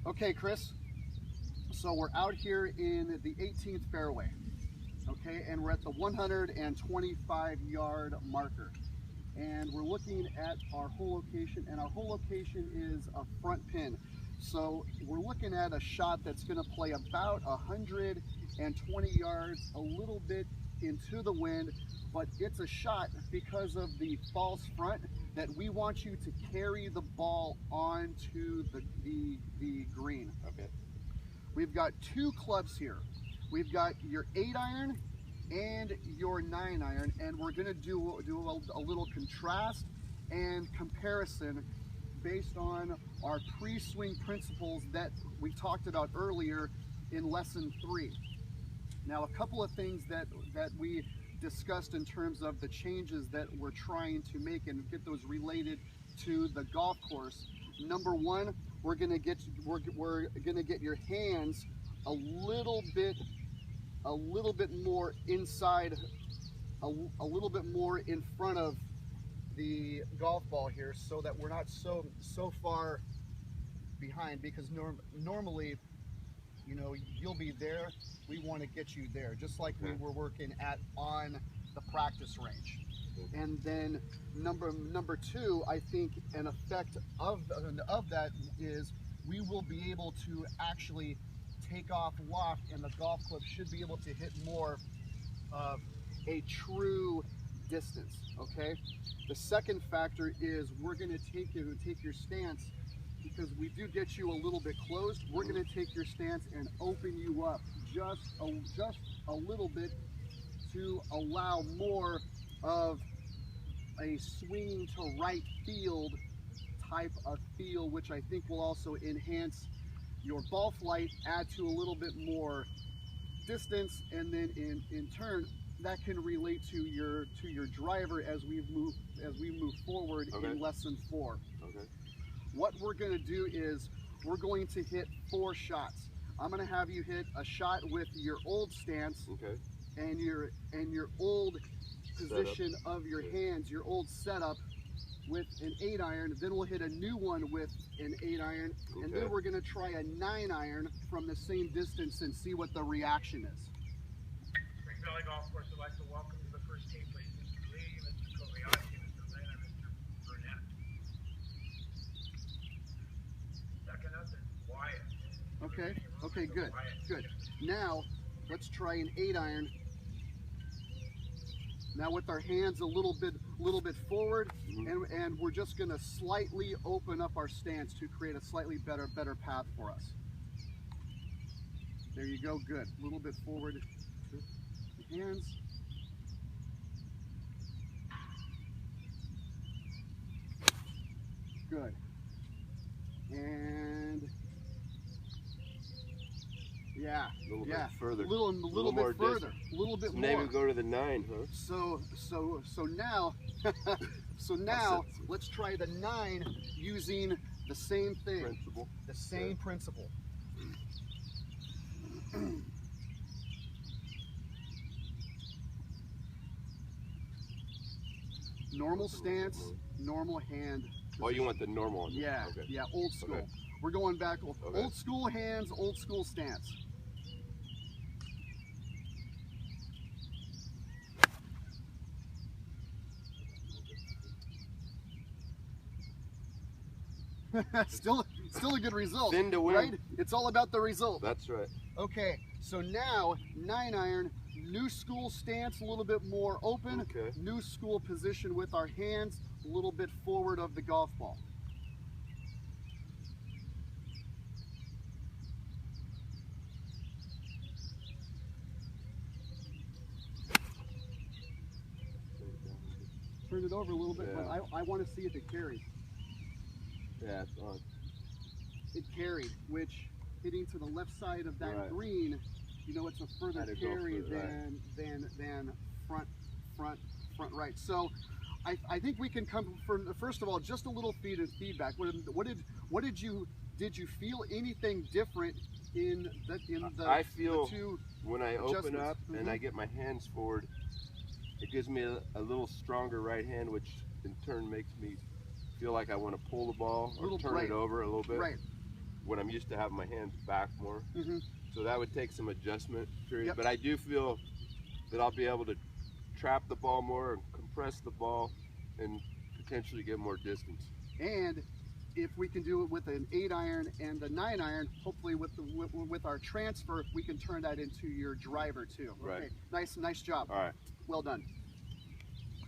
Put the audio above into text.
Okay, Chris, so we're out here in the 18th fairway, okay, and we're at the 125-yard marker. And we're looking at our hole location, and our hole location is a front pin. So we're looking at a shot that's going to play about 120 yards, a little bit into the wind, but it's a shot because of the false front that we want you to carry the ball onto the green. Okay. We've got two clubs here. We've got your 8-iron and your 9-iron, and we're going to do a little contrast and comparison based on our pre-swing principles that we talked about earlier in lesson 3. Now, a couple of things that we discussed in terms of the changes that we're trying to make and get those related to the golf course. Number one, we're gonna get your hands a little bit more inside, a little bit more in front of the golf ball here, so that we're not so far behind, because normally, you know, you'll be there, we want to get you there, just like we were working on the practice range. And then number two, I think an effect of that is we will be able to actually take off loft, and the golf club should be able to hit more of a true distance. Okay. The second factor is we're going to take your stance, because we do get you a little bit closed. We're going to take your stance and open you up just a little bit to allow more of a swing to right field type of feel, which I think will also enhance your ball flight, add to a little bit more distance, and then in turn that can relate to your driver as we move forward in lesson 4. Okay. What we're going to do is we're going to hit 4 shots. I'm going to have you hit a shot with your old stance, okay, and your old position of your hands, your old setup with an 8-iron. Then we'll hit a new one with an 8-iron, and then we're going to try a 9-iron from the same distance and see what the reaction is. Spring Valley Golf Course would like to welcome to the first tee, please, Mr. Lee, Mr. Kobayashi, Mr. Lynn, and Mr. Burnett. Second up is Wyatt. Okay, good. Now, let's try an 8-iron. Now with our hands a little bit forward, and we're just going to slightly open up our stance to create a slightly better path for us. There you go, good. A little bit forward, the hands. Good. And yeah, a little bit further, a little bit further, a little bit more. Maybe go to the 9, huh? So now, let's try the 9 using the same thing, the same principle. Normal stance, normal hand. Oh, you want the normal one? Yeah, yeah, old school. Okay. We're going back, old school hands, old school stance. still a good result, Thin to win. right? It's all about the result. That's right. Okay, so now 9-iron, new school stance, a little bit more open. Okay. New school position with our hands a little bit forward of the golf ball. Turn it over a little bit, but I want to see if it carries. Yeah, it's on. It carried, which hitting to the left side of that green, you know, it's a further carry than front right. So I think we can come from, first of all, just a little feedback. What did you feel anything different in the I feel the two when I open up and I get my hands forward, it gives me a little stronger right hand, which in turn makes me feel like I want to pull the ball or turn it over a little bit. Right. when I'm used to having my hands back more. Mhm. So that would take some adjustment period. Yep. But I do feel that I'll be able to trap the ball more and compress the ball and potentially get more distance. And if we can do it with an 8-iron and a 9-iron, hopefully with our transfer, we can turn that into your driver too. Right. Okay. Nice job. All right. Well done.